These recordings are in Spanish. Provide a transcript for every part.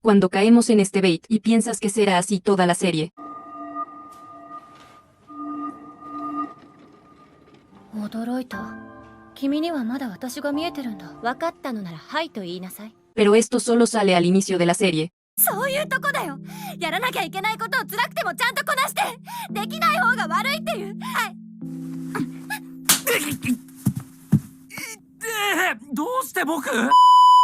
cuando caemos en este bait y piensas que será así toda la serie. 驚いた。君にはまだ私が見えてるんだ。分かったのならはいと言いなさい。 Pero esto solo sale al inicio de la serie. そういうとこだよ。やらなきゃいけないことを辛くてもちゃんとこなして、できない方が悪いっていう。はい。どうして僕？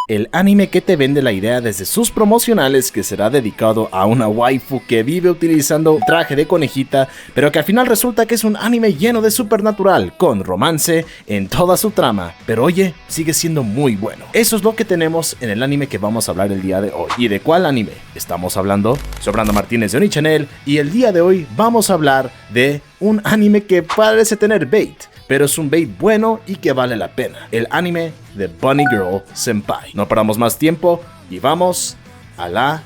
El anime que te vende la idea desde sus promocionales que será dedicado a una waifu que vive utilizando un traje de conejita, pero que al final resulta que es un anime lleno de supernatural, con romance en toda su trama, pero oye, sigue siendo muy bueno. Eso es lo que tenemos en el anime que vamos a hablar el día de hoy. ¿Y de cuál anime? Estamos hablando. Soy Brando Martínez de Oni-Channel y el día de hoy vamos a hablar de un anime que parece tener bait, pero es un bait bueno y que vale la pena. El anime de Bunny Girl Senpai. No paramos más tiempo y vamos a la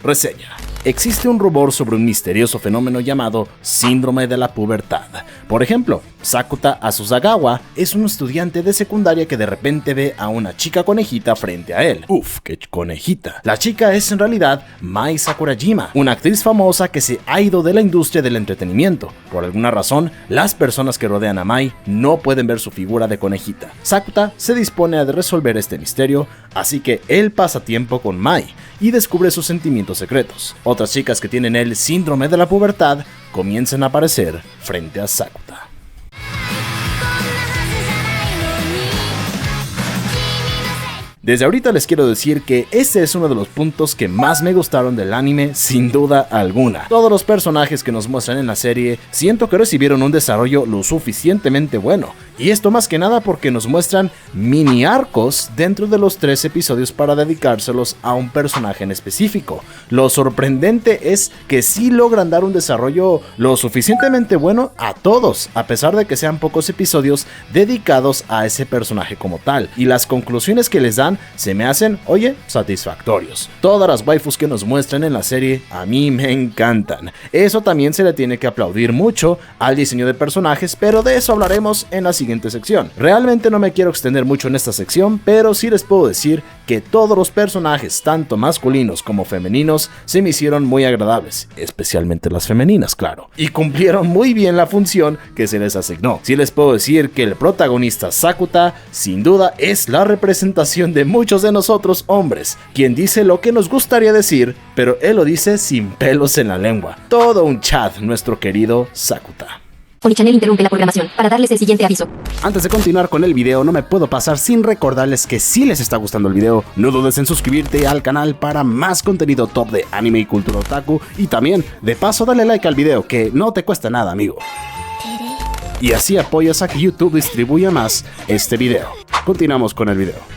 reseña. Existe un rumor sobre un misterioso fenómeno llamado síndrome de la pubertad. Por ejemplo, Sakuta Asuzagawa es un estudiante de secundaria que de repente ve a una chica conejita frente a él. Uf, qué conejita. La chica es en realidad Mai Sakurajima, una actriz famosa que se ha ido de la industria del entretenimiento. Por alguna razón, las personas que rodean a Mai no pueden ver su figura de conejita. Sakuta se dispone a resolver este misterio, así que él pasa tiempo con Mai y descubre sus sentimientos secretos. Otras chicas que tienen el síndrome de la pubertad comienzan a aparecer frente a Sakuta. Desde ahorita les quiero decir que este es uno de los puntos que más me gustaron del anime, sin duda alguna. Todos los personajes que nos muestran en la serie siento que recibieron un desarrollo lo suficientemente bueno. Y esto más que nada porque nos muestran mini arcos dentro de los 3 episodios para dedicárselos a un personaje en específico. Lo sorprendente es que sí logran dar un desarrollo lo suficientemente bueno a todos, a pesar de que sean pocos episodios dedicados a ese personaje como tal. Y las conclusiones que les dan se me hacen, oye, satisfactorios. Todas las waifus que nos muestran en la serie a mí me encantan. Eso también se le tiene que aplaudir mucho al diseño de personajes, pero de eso hablaremos en la siguiente sección. Realmente no me quiero extender mucho en esta sección, pero sí les puedo decir que todos los personajes, tanto masculinos como femeninos, se me hicieron muy agradables, especialmente las femeninas, claro, y cumplieron muy bien la función que se les asignó. Sí les puedo decir que el protagonista Sakuta, sin duda, es la representación de muchos de nosotros hombres, quien dice lo que nos gustaría decir, pero él lo dice sin pelos en la lengua. Todo un chat, nuestro querido Sakuta. Oni-Channel interrumpe la programación para darles el siguiente aviso. Antes de continuar con el video, no me puedo pasar sin recordarles que si les está gustando el video, no dudes en suscribirte al canal para más contenido top de anime y cultura otaku, y también, de paso, dale like al video, que no te cuesta nada, amigo. Y así apoyas a que YouTube distribuya más este video. Continuamos con el video.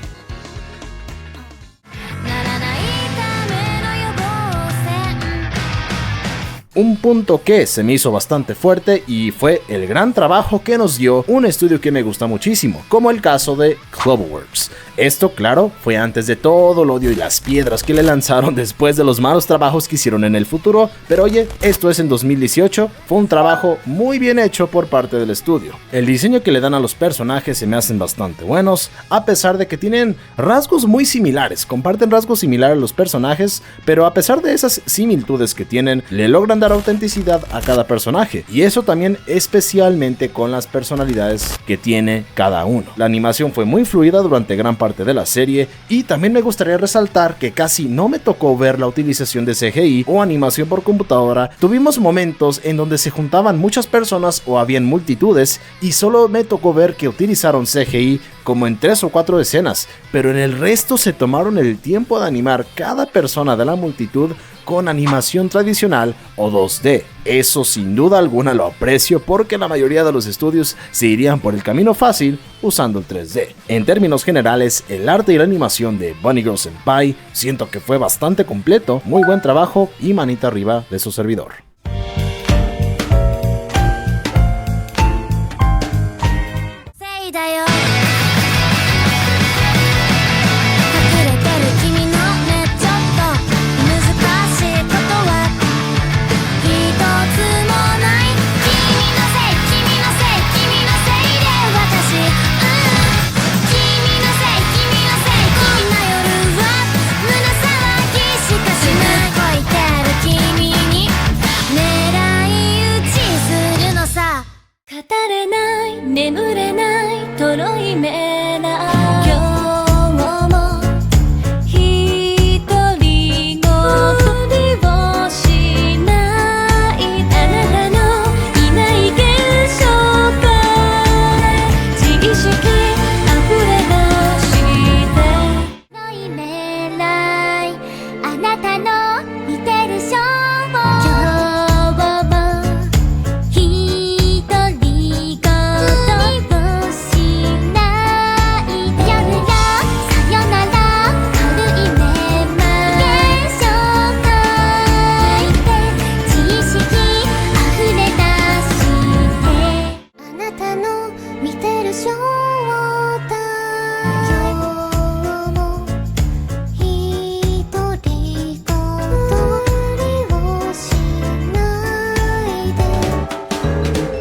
Un punto que se me hizo bastante fuerte y fue el gran trabajo que nos dio un estudio que me gusta muchísimo, como el caso de Cloverworks. Esto, claro, fue antes de todo el odio y las piedras que le lanzaron después de los malos trabajos que hicieron en el futuro, pero oye, esto es en 2018, fue un trabajo muy bien hecho por parte del estudio. El diseño que le dan a los personajes se me hacen bastante buenos, a pesar de que tienen rasgos muy similares, comparten rasgos similares a los personajes, pero a pesar de esas similitudes que tienen, le logran dar autenticidad a cada personaje, y eso también especialmente con las personalidades que tiene cada uno. La animación fue muy fluida durante gran parte de la serie, y también me gustaría resaltar que casi no me tocó ver la utilización de CGI o animación por computadora. Tuvimos momentos en donde se juntaban muchas personas o habían multitudes y solo me tocó ver que utilizaron CGI como en 3 o 4 escenas, pero en el resto se tomaron el tiempo de animar cada persona de la multitud con animación tradicional o 2D. Eso sin duda alguna lo aprecio porque la mayoría de los estudios se irían por el camino fácil usando el 3D. En términos generales, el arte y la animación de Bunny Girl Senpai siento que fue bastante completo, muy buen trabajo y manita arriba de su servidor. なたの見てるショー今日も独り言をしないでやめらさよなら軽いメモ現象変えて知識あふれ出してあなたの見てるショーだ今日も独り言をしないで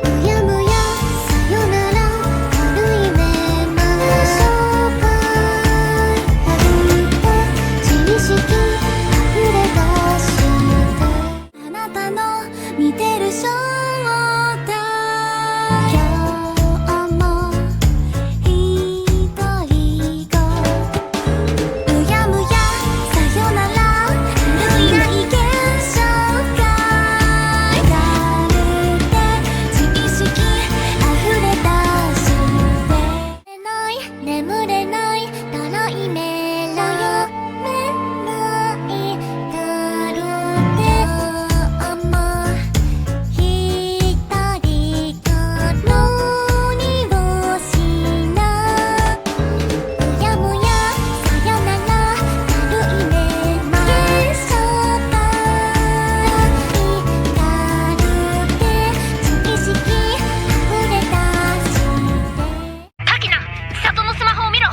うやむやさよなら軽いメモ紹介歩いて知識あふれ出してあなたの見てるショーだ今日も独り言うやむやさよなら軽いない現象が流れて知識あふれ出して眠れないたらいめらよめないだろうねあんまひたりからにをしなうやむやさよなら軽いメモ現象が光って知識あふれ出してタキナ千里のスマホを見ろ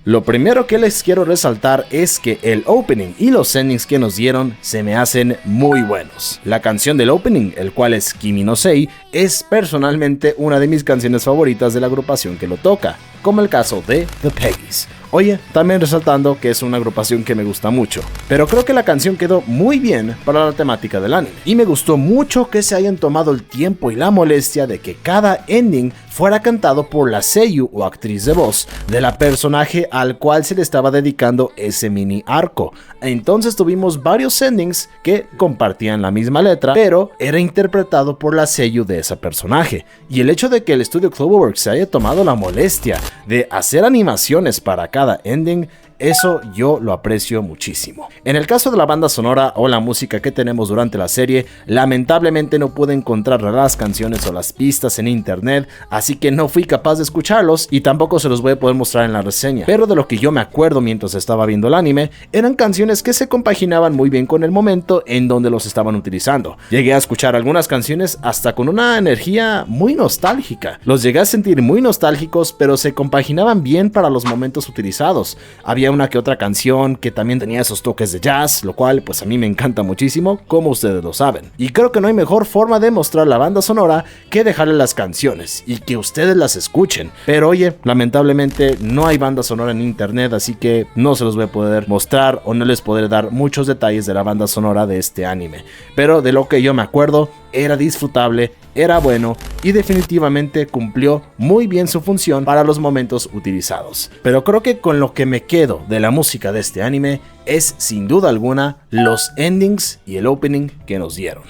Lo primero que les quiero resaltar es que el opening y los endings que nos dieron se me hacen muy buenos. La canción del opening, el cual es Kimi no Sei, es personalmente una de mis canciones favoritas de la agrupación que lo toca, como el caso de The Peggies. Oye, también resaltando que es una agrupación que me gusta mucho, pero creo que la canción quedó muy bien para la temática del anime, y me gustó mucho que se hayan tomado el tiempo y la molestia de que cada ending fuera cantado por la seiyuu o actriz de voz de la personaje al cual se le estaba dedicando ese mini arco. Entonces tuvimos varios endings que compartían la misma letra, pero era interpretado por la seiyuu de esa personaje, y el hecho de que el estudio Cloverworks se haya tomado la molestia de hacer animaciones para cada ending, eso yo lo aprecio muchísimo. En el caso de la banda sonora o la música que tenemos durante la serie, lamentablemente no pude encontrar las canciones o las pistas en internet, así que no fui capaz de escucharlos y tampoco se los voy a poder mostrar en la reseña. Pero de lo que yo me acuerdo mientras estaba viendo el anime, eran canciones que se compaginaban muy bien con el momento en donde los estaban utilizando. Llegué a escuchar algunas canciones hasta con una energía muy nostálgica. Los llegué a sentir muy nostálgicos, pero se compaginaban bien para los momentos utilizados. Había una que otra canción que también tenía esos toques de jazz, lo cual pues a mí me encanta muchísimo, como ustedes lo saben. Y creo que no hay mejor forma de mostrar la banda sonora que dejarle las canciones y que ustedes las escuchen. Pero oye, lamentablemente no hay banda sonora en internet, así que no se los voy a poder mostrar o no les podré dar muchos detalles de la banda sonora de este anime. Pero de lo que yo me acuerdo, era disfrutable, era bueno y definitivamente cumplió muy bien su función para los momentos utilizados. Pero creo que con lo que me quedo de la música de este anime es sin duda alguna los endings y el opening que nos dieron.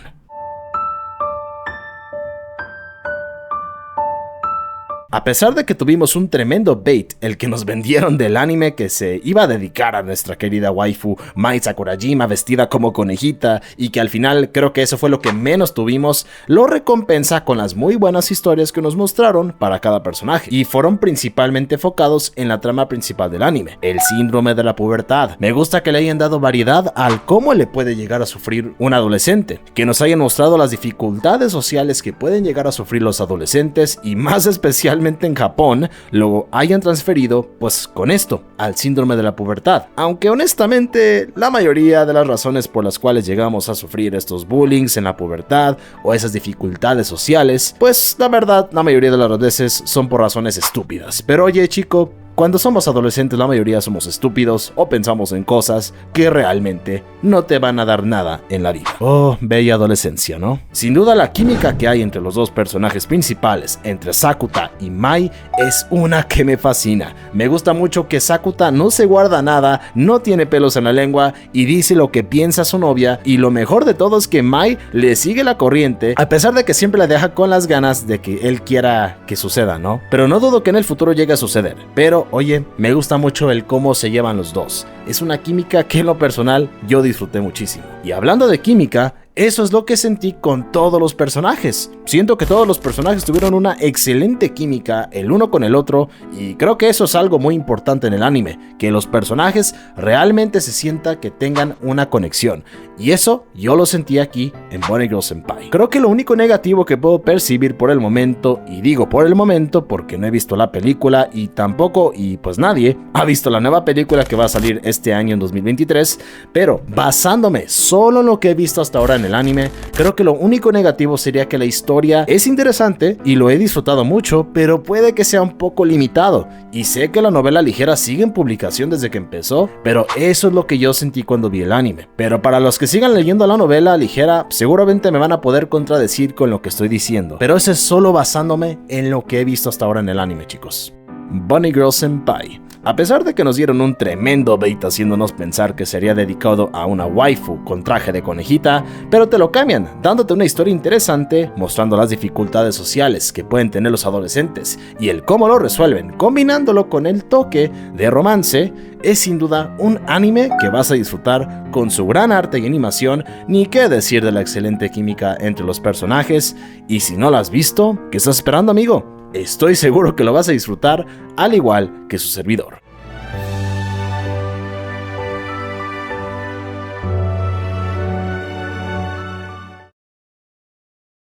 A pesar de que tuvimos un tremendo bait, el que nos vendieron del anime que se iba a dedicar a nuestra querida waifu Mai Sakurajima vestida como conejita, y que al final creo que eso fue lo que menos tuvimos, lo recompensa con las muy buenas historias que nos mostraron para cada personaje, y fueron principalmente enfocados en la trama principal del anime, el síndrome de la pubertad. Me gusta que le hayan dado variedad al cómo le puede llegar a sufrir un adolescente, que nos hayan mostrado las dificultades sociales que pueden llegar a sufrir los adolescentes, y más especialmente en Japón lo hayan transferido pues con esto al síndrome de la pubertad, aunque honestamente la mayoría de las razones por las cuales llegamos a sufrir estos bullings en la pubertad o esas dificultades sociales, pues la verdad la mayoría de las veces son por razones estúpidas. Pero oye chico, cuando somos adolescentes la mayoría somos estúpidos o pensamos en cosas que realmente no te van a dar nada en la vida. Oh, bella adolescencia, ¿no? Sin duda la química que hay entre los dos personajes principales, entre Sakuta y Mai, es una que me fascina. Me gusta mucho que Sakuta no se guarda nada, no tiene pelos en la lengua y dice lo que piensa su novia, y lo mejor de todo es que Mai le sigue la corriente a pesar de que siempre la deja con las ganas de que él quiera que suceda, ¿no? Pero no dudo que en el futuro llegue a suceder, pero Pero oye, me gusta mucho el cómo se llevan los dos. Es una química que en lo personal yo disfruté muchísimo. Y hablando de química, eso es lo que sentí con todos los personajes. Siento que todos los personajes tuvieron una excelente química el uno con el otro, y creo que eso es algo muy importante en el anime, que los personajes realmente se sienta que tengan una conexión. Y eso yo lo sentí aquí en Bunny Girl Senpai. Creo que lo único negativo que puedo percibir por el momento, y digo por el momento porque no he visto la película y tampoco, y pues nadie, ha visto la nueva película que va a salir este año en 2023, pero basándome solo en lo que he visto hasta ahora en el anime, creo que lo único negativo sería que la historia es interesante y lo he disfrutado mucho, pero puede que sea un poco limitado. Y sé que la novela ligera sigue en publicación desde que empezó, pero eso es lo que yo sentí cuando vi el anime. Pero para los que sigan leyendo la novela ligera, seguramente me van a poder contradecir con lo que estoy diciendo, pero eso es solo basándome en lo que he visto hasta ahora en el anime, chicos. Bunny Girl Senpai. A pesar de que nos dieron un tremendo bait haciéndonos pensar que sería dedicado a una waifu con traje de conejita, pero te lo cambian, dándote una historia interesante, mostrando las dificultades sociales que pueden tener los adolescentes y el cómo lo resuelven, combinándolo con el toque de romance. Es sin duda un anime que vas a disfrutar con su gran arte y animación, ni qué decir de la excelente química entre los personajes, y si no lo has visto, ¿qué estás esperando, amigo? Estoy seguro que lo vas a disfrutar al igual que su servidor.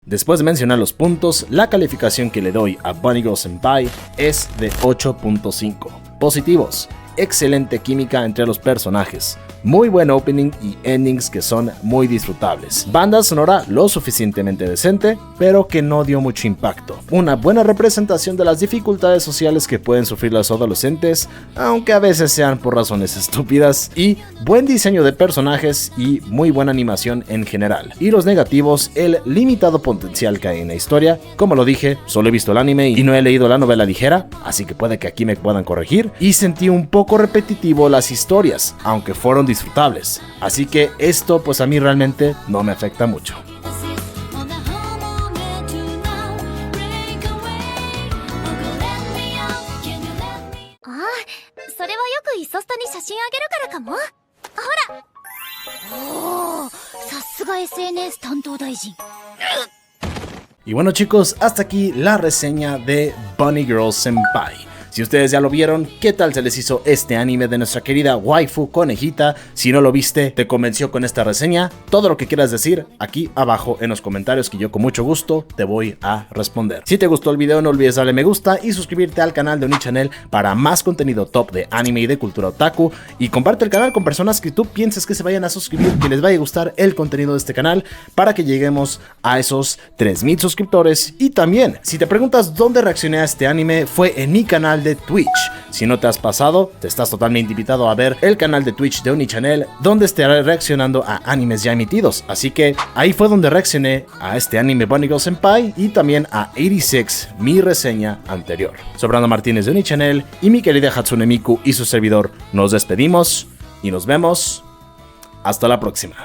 Después de mencionar los puntos, la calificación que le doy a Bunny Girl Senpai es de 8.5. Positivos: excelente química entre los personajes, muy buen opening y endings que son muy disfrutables, banda sonora lo suficientemente decente, pero que no dio mucho impacto, una buena representación de las dificultades sociales que pueden sufrir los adolescentes, aunque a veces sean por razones estúpidas, y buen diseño de personajes y muy buena animación en general. Y los negativos: el limitado potencial que hay en la historia. Como lo dije, solo he visto el anime y no he leído la novela ligera, así que puede que aquí me puedan corregir, y sentí un poco repetitivo las historias, aunque fueron disfrutables. Así que esto pues a mí realmente no me afecta mucho. Y bueno, chicos, hasta aquí la reseña de Bunny Girl Senpai. Si ustedes ya lo vieron, ¿qué tal se les hizo este anime de nuestra querida waifu conejita? Si no lo viste, ¿te convenció con esta reseña? Todo lo que quieras decir aquí abajo en los comentarios, que yo con mucho gusto te voy a responder. Si te gustó el video, no olvides darle me gusta y suscribirte al canal de OniChannel para más contenido top de anime y de cultura otaku, y comparte el canal con personas que tú pienses que se vayan a suscribir, que les vaya a gustar el contenido de este canal, para que lleguemos a esos 3000 suscriptores. Y también, si te preguntas dónde reaccioné a este anime, fue en mi canal de Twitch. Si no te has pasado, te estás totalmente invitado a ver el canal de Twitch de OniChannel, donde estaré reaccionando a animes ya emitidos. Así que ahí fue donde reaccioné a este anime Bunny Girl Senpai, y también a 86, mi reseña anterior. Soy Brandon Martínez de OniChannel, y mi querida Hatsune Miku y su servidor nos despedimos y nos vemos hasta la próxima.